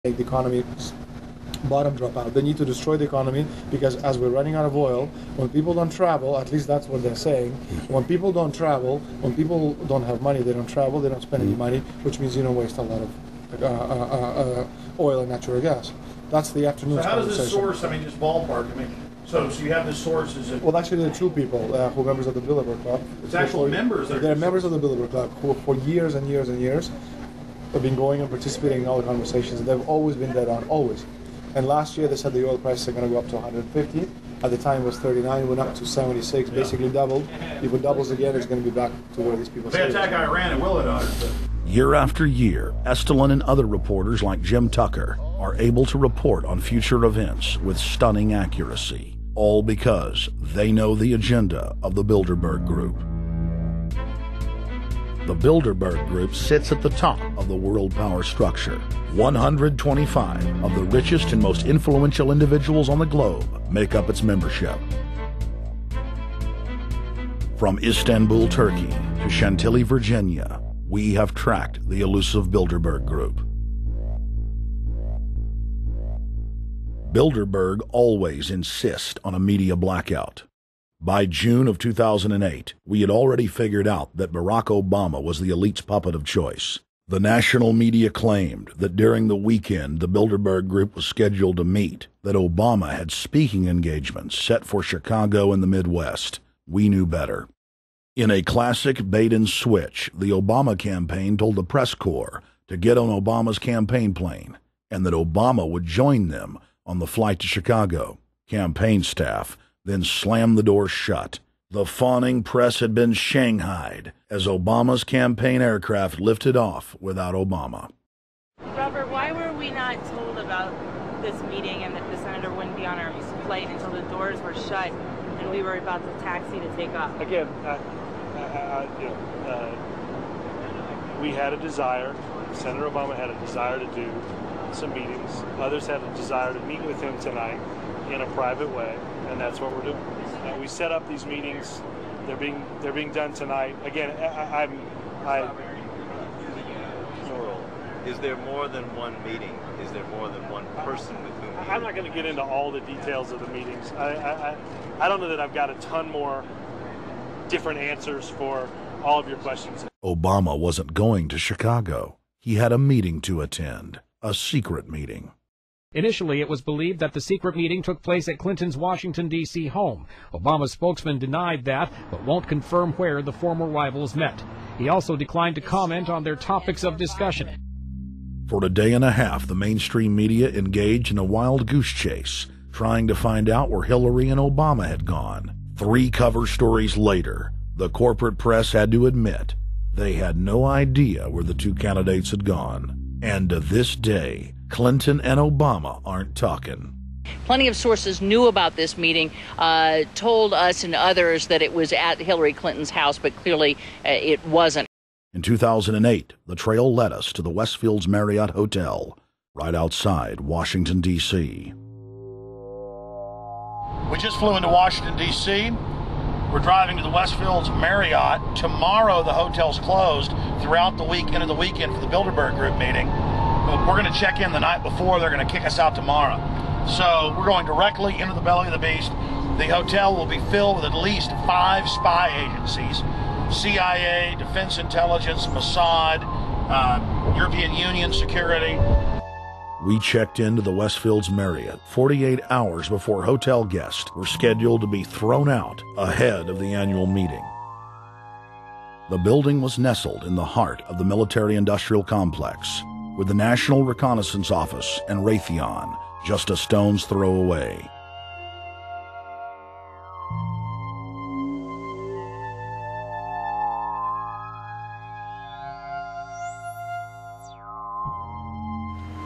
make the economy bottom drop out. They need to destroy the economy because as we're running out of oil, when people don't travel, at least that's what they're saying, when people don't travel, when people don't have money, they don't travel, they don't spend any money, which means you don't waste a lot of oil and natural gas. That's the afternoon. So how does this source, I mean, just ballpark, I mean, so you have the sources of... Well, actually, there are two people who are members of the Bilderberg Club. It's actual members. They're members of the Bilderberg Club who for years and years and years have been going and participating in all the conversations. They've always been dead on, always. And last year they said the oil prices are going to go up to 150. At the time it was 39, it went up to 76, basically doubled. If it doubles again, it's going to be back to where these people say. They attack Iran and will it? Year after year, Estelin and other reporters like Jim Tucker are able to report on future events with stunning accuracy, all because they know the agenda of the Bilderberg Group. The Bilderberg Group sits at the top of the world power structure. 125 of the richest and most influential individuals on the globe make up its membership. From Istanbul, Turkey to Chantilly, Virginia, we have tracked the elusive Bilderberg Group. Bilderberg always insist on a media blackout. By June of 2008, we had already figured out that Barack Obama was the elite's puppet of choice. The national media claimed that during the weekend the Bilderberg Group was scheduled to meet, that Obama had speaking engagements set for Chicago and the Midwest. We knew better. In a classic bait-and-switch, the Obama campaign told the press corps to get on Obama's campaign plane, and that Obama would join them on the flight to Chicago. Campaign staff then slammed the door shut. The fawning press had been shanghaied as Obama's campaign aircraft lifted off without Obama. Robert, why were we not told about this meeting and that the senator wouldn't be on our flight until the doors were shut and we were about to taxi to take off? Again, we had a desire. Senator Obama had a desire to do some meetings. Others had a desire to meet with him tonight in a private way, and that's what we're doing. We set up these meetings. They're being done tonight. Again, Is there more than one meeting? Is there more than one person with whom? I'm not going to get into all the details of the meetings. I don't know that I've got a ton more different answers for all of your questions. Obama wasn't going to Chicago. He had a meeting to attend, a secret meeting. Initially, it was believed that the secret meeting took place at Clinton's Washington, D.C. home. Obama's spokesman denied that, but won't confirm where the former rivals met. He also declined to comment on their topics of discussion. For a day and a half, the mainstream media engaged in a wild goose chase, trying to find out where Hillary and Obama had gone. 3 cover stories later, the corporate press had to admit they had no idea where the 2 candidates had gone. And to this day, Clinton and Obama aren't talking. Plenty of sources knew about this meeting, told us and others that it was at Hillary Clinton's house, but clearly it wasn't. In 2008, the trail led us to the Westfields Marriott Hotel, right outside Washington, D.C. We just flew into Washington, D.C. We're driving to the Westfields Marriott. Tomorrow, the hotel's closed throughout the week, into the weekend for the Bilderberg Group meeting. We're going to check in the night before. They're going to kick us out tomorrow. So we're going directly into the belly of the beast. The hotel will be filled with at least 5 spy agencies: CIA, Defense Intelligence, Mossad, European Union security. We checked into the Westfields Marriott 48 hours before hotel guests were scheduled to be thrown out ahead of the annual meeting. The building was nestled in the heart of the military-industrial complex, with the National Reconnaissance Office and Raytheon just a stone's throw away.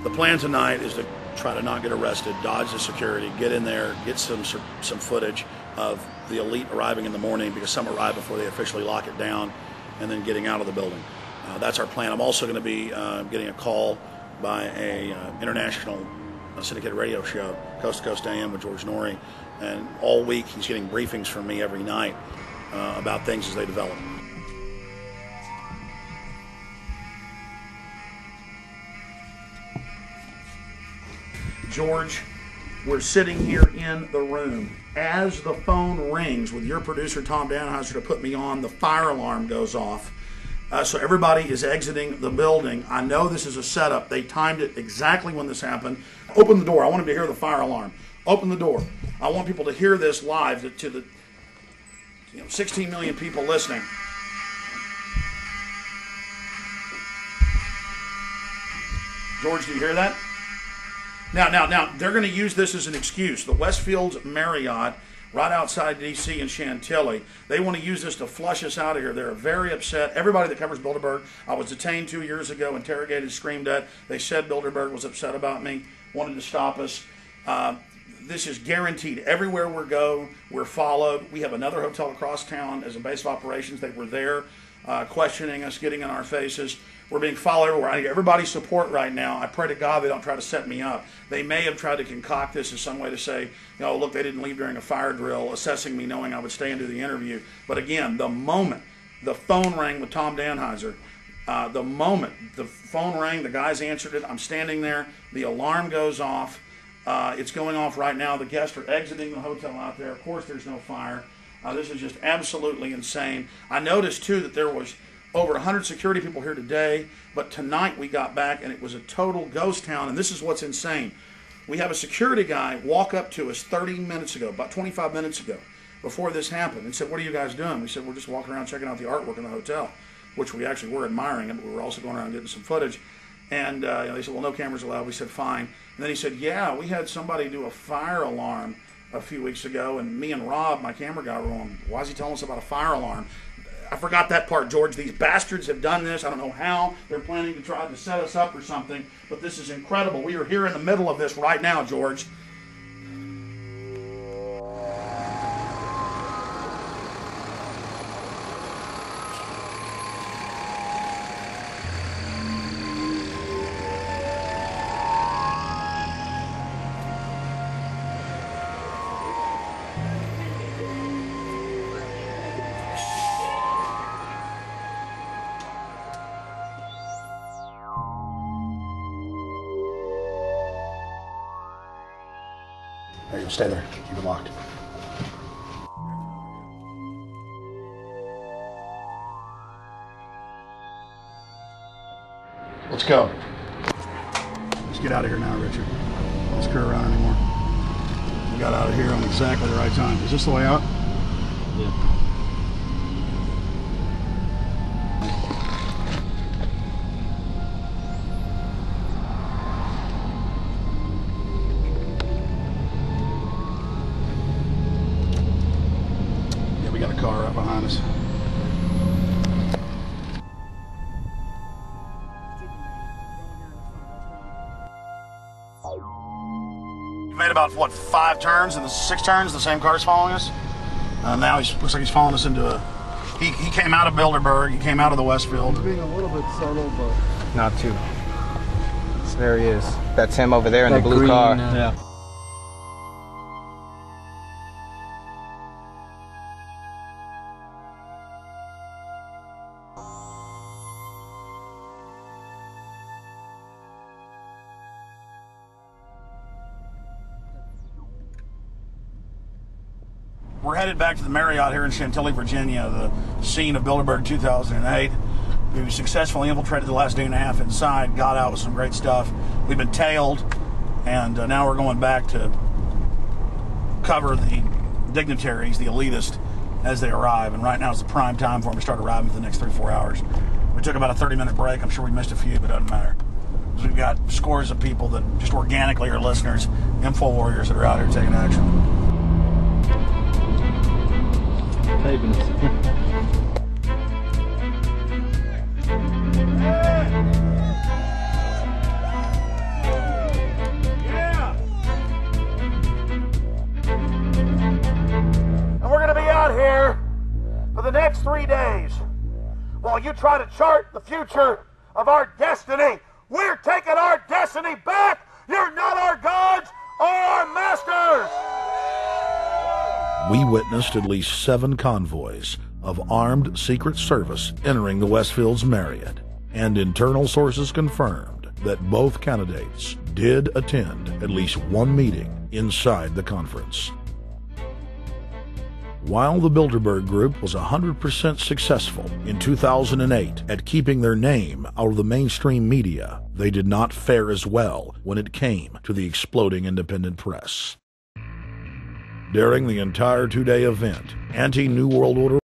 The plan tonight is to try to not get arrested, dodge the security, get in there, get some footage of the elite arriving in the morning, because some arrive before they officially lock it down, and then getting out of the building. That's our plan. I'm also going to be getting a call by a international syndicated radio show, Coast to Coast AM with George Norrie, and all week he's getting briefings from me every night about things as they develop. George, we're sitting here in the room. As the phone rings with your producer, Tom Danheiser, to put me on, the fire alarm goes off. So everybody is exiting the building. I know this is a setup. They timed it exactly when this happened. Open the door. I want them to hear the fire alarm. Open the door. I want people to hear this live to the 16 million people listening. George, do you hear that? Now, they're going to use this as an excuse. The Westfields Marriott, right outside D.C. in Chantilly, they want to use this to flush us out of here. They're very upset. Everybody that covers Bilderberg, I was detained 2 years ago, interrogated, screamed at. They said Bilderberg was upset about me, wanted to stop us. This is guaranteed. Everywhere we go, we're followed. We have another hotel across town as a base of operations. They were there questioning us, getting in our faces. We're being followed everywhere. I need everybody's support right now. I pray to God they don't try to set me up. They may have tried to concoct this as some way to say, look, they didn't leave during a fire drill, assessing me, knowing I would stay and do the interview. But again, the moment the phone rang with Tom Danheiser, the moment the phone rang, the guys answered it, I'm standing there, the alarm goes off. It's going off right now. The guests are exiting the hotel out there. Of course, there's no fire. This is just absolutely insane. I noticed, too, that there was over 100 security people here today, but tonight we got back and it was a total ghost town, and this is what's insane. We have a security guy walk up to us 30 minutes ago, about 25 minutes ago, before this happened, and said, "What are you guys doing?" We said, "We're just walking around checking out the artwork in the hotel," which we actually were admiring, but we were also going around getting some footage. And they said, "Well, no cameras allowed." We said, "Fine." And then he said, "Yeah, we had somebody do a fire alarm a few weeks ago, and me and Rob, my camera guy, were on. Why is he telling us about a fire alarm?" I forgot that part, George. These bastards have done this. I don't know how. They're planning to try to set us up or something, but this is incredible. We are here in the middle of this right now, George. There you go. Stay there. Keep it locked. Let's go. Let's get out of here now, Richard. Don't screw around anymore. We got out of here on exactly the right time. Is this the way out? Yeah. We got a car right behind us. We made about, what, 5 turns and 6 turns, the same car's following us. Now he looks like he's following us into a... He came out of Bilderberg, he came out of the Westfield. He's being a little bit subtle, but... Not too. So there he is. That's him over there in the blue car. Yeah. We're headed back to the Marriott here in Chantilly, Virginia, the scene of Bilderberg 2008. We successfully infiltrated the last day and a half inside, got out with some great stuff. We've been tailed, and now we're going back to cover the dignitaries, the elitists, as they arrive. And right now is the prime time for them to start arriving for the next 3-4 hours. We took about a 30-minute break. I'm sure we missed a few, but it doesn't matter. So we've got scores of people that just organically are listeners, info warriors that are out here taking action. And we're going to be out here for the next 3 days while you try to chart the future of our destiny. We're taking our destiny back. You're not our gods or our masters. We witnessed at least 7 convoys of armed Secret Service entering the Westfields Marriott, and internal sources confirmed that both candidates did attend at least one meeting inside the conference. While the Bilderberg Group was 100% successful in 2008 at keeping their name out of the mainstream media, they did not fare as well when it came to the exploding independent press. During the entire two-day event, anti-New World Order